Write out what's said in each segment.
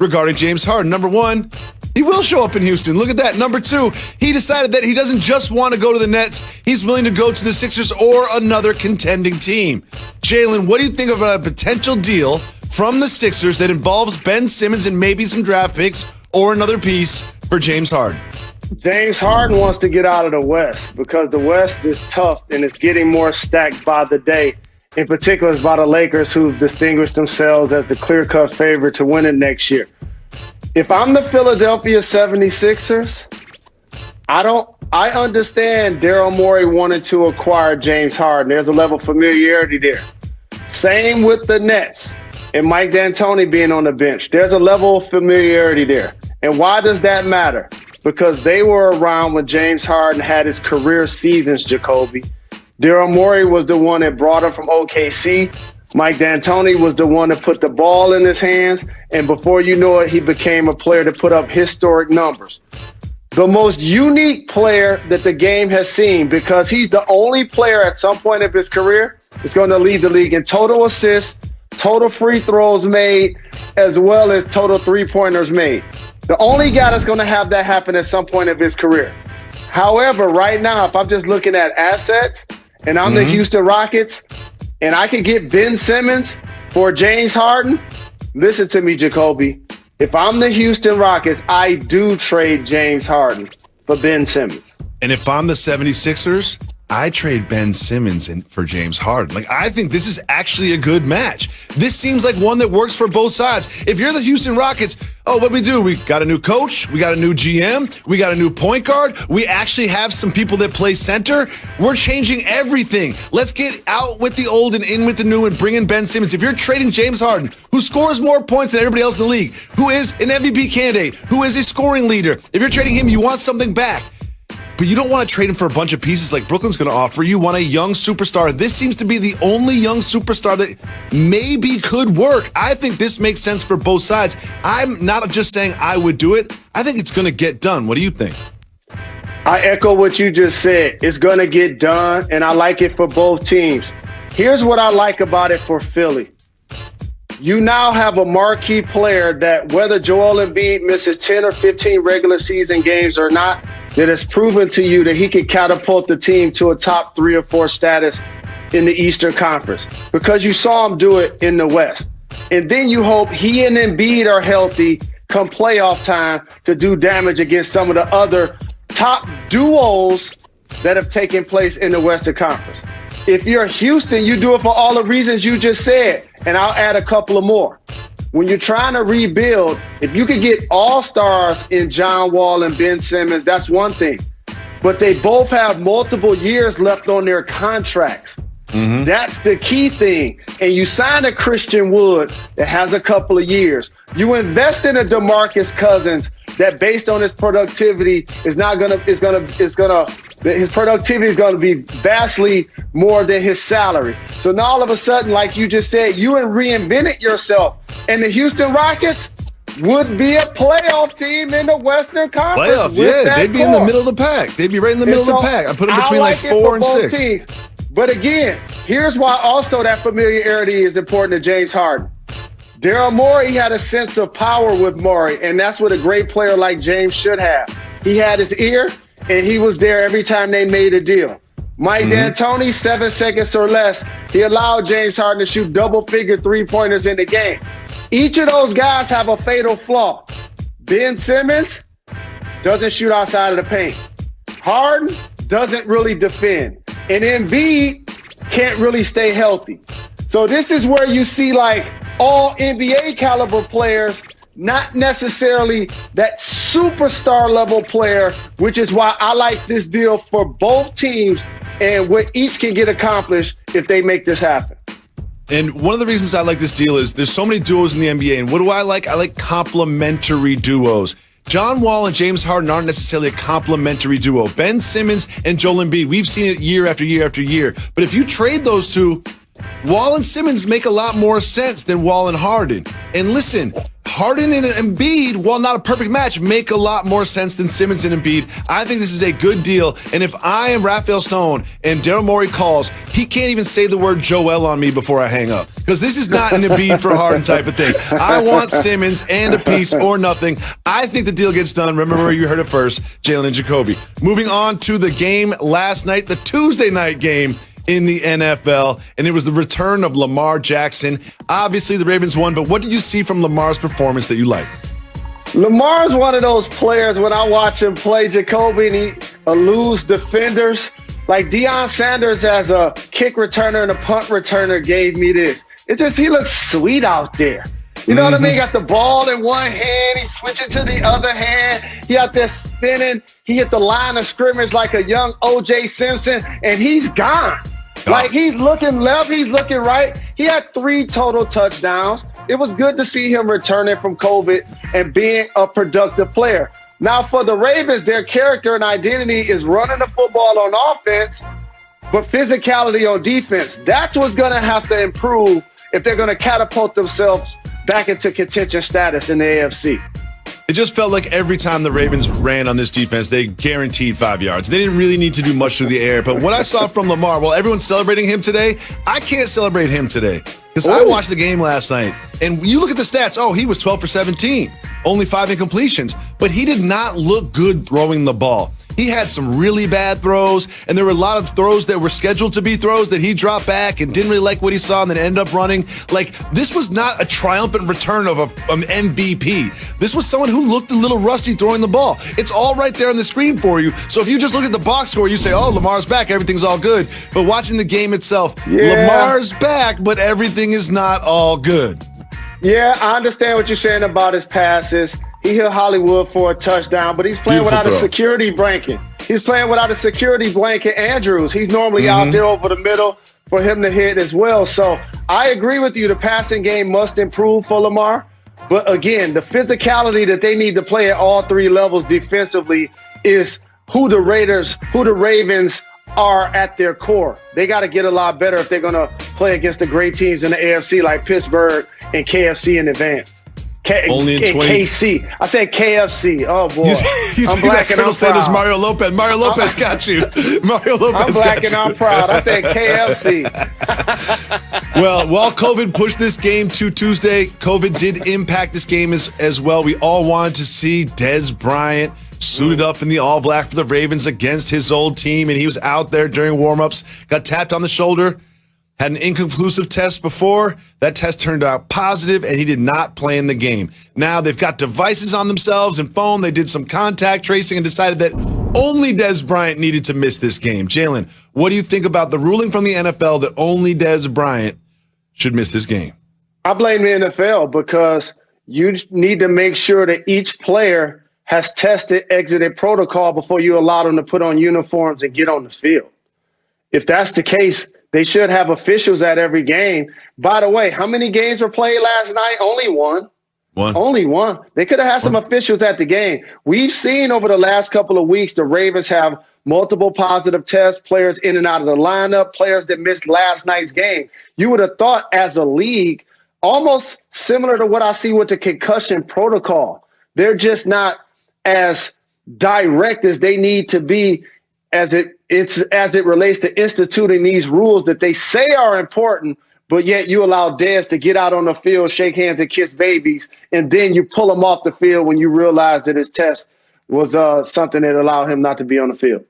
regarding James Harden. Number one, he will show up in Houston. Look at that. Number two, he decided that he doesn't just want to go to the Nets. He's willing to go to the Sixers or another contending team. Jalen, what do you think about a potential deal from the Sixers that involves Ben Simmons and maybe some draft picks or another piece for James Harden? James Harden wants to get out of the West because the West is tough and it's getting more stacked by the day. In particular, it's by the Lakers, who've distinguished themselves as the clear-cut favorite to win it next year. If I'm the Philadelphia 76ers, I understand Daryl Morey wanted to acquire James Harden. There's a level of familiarity there. Same with the Nets and Mike D'Antoni being on the bench. There's a level of familiarity there. And why does that matter? Because they were around when James Harden had his career seasons, Jacoby. Daryl Morey was the one that brought him from OKC. Mike D'Antoni was the one that put the ball in his hands, and before you know it, he became a player to put up historic numbers. The most unique player that the game has seen, because he's the only player at some point of his career that's going to lead the league in total assists, total free throws made, as well as total three-pointers made. The only guy that's going to have that happen at some point of his career. However, right now, if I'm just looking at assets and I'm the Houston Rockets, and I can get Ben Simmons for James Harden, listen to me, Jacoby. If I'm the Houston Rockets, I do trade James Harden for Ben Simmons. And if I'm the 76ers, I trade Ben Simmons for James Harden. I think this is actually a good match. This seems like one that works for both sides. If you're the Houston Rockets, what do? We got a new coach. We got a new GM. We got a new point guard. We actually have some people that play center. We're changing everything. Let's get out with the old and in with the new and bring in Ben Simmons. If you're trading James Harden, who scores more points than everybody else in the league, who is an MVP candidate, who is a scoring leader, if you're trading him, you want something back. But you don't want to trade him for a bunch of pieces like Brooklyn's going to offer. You want a young superstar. This seems to be the only young superstar that maybe could work. I think this makes sense for both sides. I'm not just saying I would do it. I think it's going to get done. What do you think? I echo what you just said. It's going to get done, and I like it for both teams. Here's what I like about it for Philly. You now have a marquee player that, whether Joel Embiid misses 10 or 15 regular season games or not, that has proven to you that he can catapult the team to a top 3 or 4 status in the Eastern Conference, because you saw him do it in the West. And then you hope he and Embiid are healthy come playoff time to do damage against some of the other top duos that have taken place in the Western Conference. If you're Houston, you do it for all the reasons you just said, and I'll add a couple of more. When you're trying to rebuild, if you could get all-stars in John Wall and Ben Simmons, that's one thing. But they both have multiple years left on their contracts. That's the key thing. And you sign a Christian Woods that has a couple of years. You invest in a DeMarcus Cousins that, based on his productivity, his productivity is going to be vastly more than his salary. So now all of a sudden, like you just said, you reinvented yourself. And the Houston Rockets would be a playoff team in the Western Conference. Playoff, yeah. They'd be in the middle of the pack. They'd be right in the middle of the pack. I put them between like 4 and 6. Teams. But again, here's why also that familiarity is important to James Harden. Daryl Morey had a sense of power with Morey, and that's what a great player like James should have. He had his ear, and he was there every time they made a deal. Mike D'Antoni, 7 seconds or less, he allowed James Harden to shoot double-figure three-pointers in the game. Each of those guys have a fatal flaw. Ben Simmons doesn't shoot outside of the paint. Harden doesn't really defend. And Embiid can't really stay healthy. So this is where you see like all NBA caliber players, not necessarily that superstar level player, which is why I like this deal for both teams and what each can get accomplished if they make this happen. And one of the reasons I like this deal is there's so many duos in the NBA. And what do I like? I like complementary duos. John Wall and James Harden aren't necessarily a complementary duo. Ben Simmons and Joel Embiid, we've seen it year after year after year. But if you trade those two, Wall and Simmons make a lot more sense than Wall and Harden. And listen, Harden and Embiid, while not a perfect match, make a lot more sense than Simmons and Embiid. I think this is a good deal. And if I am Raphael Stone and Daryl Morey calls, he can't even say the word Joel on me before I hang up. Because this is not an Embiid for Harden type of thing. I want Simmons and a piece or nothing. I think the deal gets done. Remember, you heard it first, Jalen and Jacoby. Moving on to the game last night, the Tuesday night game in the NFL, and it was the return of Lamar Jackson. Obviously, the Ravens won, but what did you see from Lamar's performance that you liked? Lamar's one of those players, when I watch him play, Jacoby, and he eludes defenders. Like Deion Sanders as a kick returner and a punt returner gave me this. It just, he looks sweet out there. You know what I mean? He got the ball in one hand. He's switching to the other hand. He out there spinning. He hit the line of scrimmage like a young O.J. Simpson, and he's gone. Like, he's looking left, he's looking right. He had 3 total touchdowns. It was good to see him returning from COVID and being a productive player. Now, for the Ravens, their character and identity is running the football on offense, but physicality on defense. That's what's going to have to improve if they're going to catapult themselves back into contention status in the AFC. It just felt like every time the Ravens ran on this defense, they guaranteed 5 yards. They didn't really need to do much through the air. But what I saw from Lamar, while everyone's celebrating him today, I can't celebrate him today. Because I watched the game last night, and you look at the stats, he was 12 for 17, only 5 incompletions. But he did not look good throwing the ball. He had some really bad throws, and there were a lot of throws that were scheduled to be throws that he dropped back and didn't really like what he saw and then ended up running. Like, this was not a triumphant return of an MVP. This was someone who looked a little rusty throwing the ball. It's all right there on the screen for you. So if you just look at the box score, you say, Lamar's back, everything's all good. But watching the game itself, Lamar's back, but everything is not all good. Yeah, I understand what you're saying about his passes. He hit Hollywood for a touchdown, but he's playing without a security blanket. He's playing without a security blanket, Andrews. He's normally out there over the middle for him to hit as well. So I agree with you. The passing game must improve for Lamar. But again, the physicality that they need to play at all 3 levels defensively is who the Ravens are at their core. They got to get a lot better if they're going to play against the great teams in the AFC like Pittsburgh and KFC in advance. Only in 20. KC. I said KFC. Oh, boy. I'm black and I'm proud. Mario Lopez. Mario Lopez got you. Mario Lopez I'm black and I'm proud. I said KFC. Well, while COVID pushed this game to Tuesday, COVID did impact this game as well. We all wanted to see Dez Bryant suited up in the all-black for the Ravens against his old team, and he was out there during warm-ups, got tapped on the shoulder, had an inconclusive test before. That test turned out positive, and he did not play in the game. Now they've got devices on themselves and phone. They did some contact tracing and decided that only Dez Bryant needed to miss this game. Jalen, what do you think about the ruling from the NFL that only Dez Bryant should miss this game? I blame the NFL because you need to make sure that each player has tested, exited protocol before you allow them to put on uniforms and get on the field. If that's the case, they should have officials at every game. By the way, how many games were played last night? Only one. Only one. They could have had some officials at the game. We've seen over the last couple of weeks the Ravens have multiple positive tests, players in and out of the lineup, players that missed last night's game. You would have thought as a league, almost similar to what I see with the concussion protocol, they're just not as direct as they need to be as it relates to instituting these rules that they say are important, but yet you allow Dez to get out on the field, shake hands and kiss babies, and then you pull him off the field when you realize that his test was something that allowed him not to be on the field.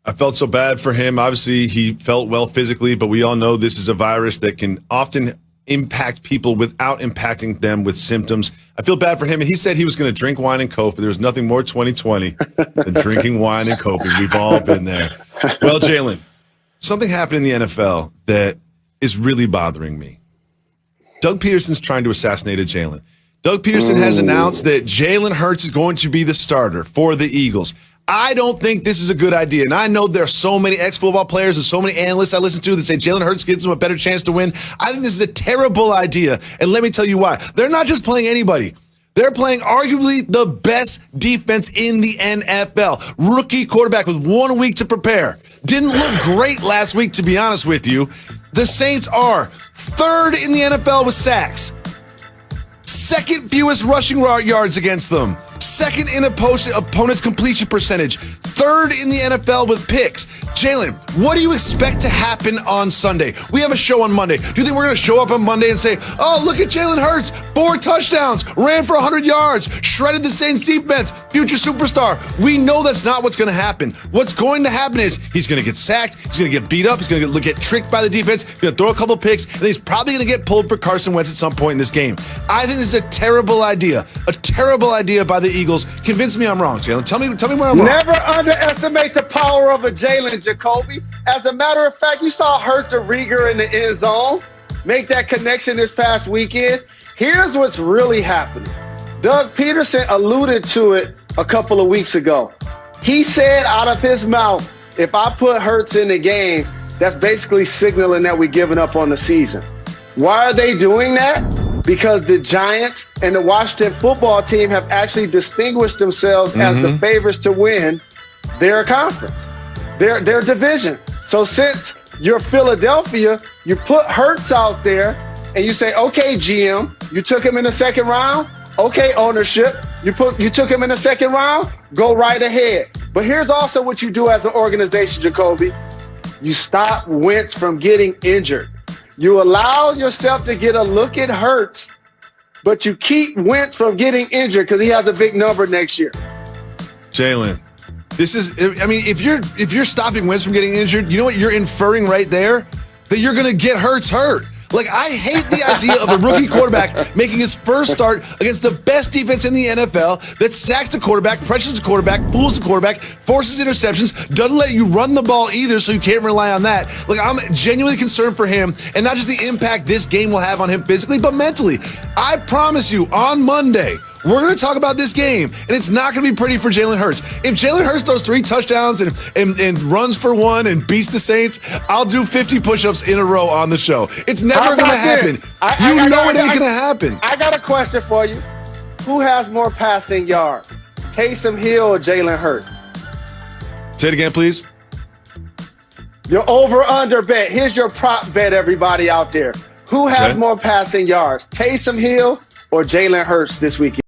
I felt so bad for him. Obviously, he felt well physically, but we all know this is a virus that can often impact people without impacting them with symptoms. I feel bad for him, and he said he was going to drink wine and cope, but there was nothing more 2020 than drinking wine and coping. We've all been there. Well, Jalen, something happened in the NFL that is really bothering me. Doug Peterson's trying to assassinate a Jalen. Doug Peterson has announced that Jalen Hurts is going to be the starter for the Eagles. I don't think this is a good idea. And I know there are so many ex-football players and so many analysts I listen to that say Jalen Hurts gives them a better chance to win. I think this is a terrible idea. And let me tell you why. They're not just playing anybody. They're playing arguably the best defense in the NFL. Rookie quarterback with 1 week to prepare. Didn't look great last week, to be honest with you. The Saints are 3rd in the NFL with sacks. 2nd fewest rushing yards against them. 2nd in opponent's completion percentage. 3rd in the NFL with picks. Jalen, what do you expect to happen on Sunday? We have a show on Monday. Do you think we're going to show up on Monday and say, oh, look at Jalen Hurts, 4 touchdowns, ran for 100 yards, shredded the Saints defense, future superstar? We know that's not what's going to happen. What's going to happen is he's going to get sacked, he's going to get beat up, he's going to get tricked by the defense, he's going to throw a couple picks, and he's probably going to get pulled for Carson Wentz at some point in this game. I think this is a terrible idea by the Eagles. Convince me I'm wrong, Jalen. Tell me where I'm wrong. Never underestimate the power of a Jalen, Jacoby. As a matter of fact, you saw Hurt the Rieger in the end zone make that connection this past weekend. Here's what's really happening. Doug Peterson alluded to it a couple of weeks ago. He said out of his mouth, if I put Hurts in the game, that's basically signaling that we're giving up on the season. Why are they doing that? Because the Giants and the Washington football team have actually distinguished themselves as the favorites to win their conference, their division. So since you're Philadelphia, you put Hurts out there and you say, okay, GM, you took him in the 2nd round. Okay, ownership, you took him in the 2nd round, go right ahead. But here's also what you do as an organization, Jacoby. You stop Wentz from getting injured. You allow yourself to get a look at Hurts, but you keep Wentz from getting injured because he has a big number next year. Jalen, this is, I mean, if you're stopping Wentz from getting injured, you know what you're inferring right there? That you're going to get Hurts hurt. Like, I hate the idea of a rookie quarterback making his first start against the best defense in the NFL that sacks the quarterback, pressures the quarterback, fools the quarterback, forces interceptions, doesn't let you run the ball either, so you can't rely on that. Like, I'm genuinely concerned for him, and not just the impact this game will have on him physically, but mentally. I promise you, on Monday, we're going to talk about this game, and it's not going to be pretty for Jalen Hurts. If Jalen Hurts throws 3 touchdowns and runs for 1 and beats the Saints, I'll do 50 push-ups in a row on the show. It's never going to happen. You know it ain't going to happen. I got a question for you. Who has more passing yards, Taysom Hill or Jalen Hurts? Say it again, please. Your over-under bet. Here's your prop bet, everybody out there. Who has more passing yards, Taysom Hill or Jalen Hurts this weekend?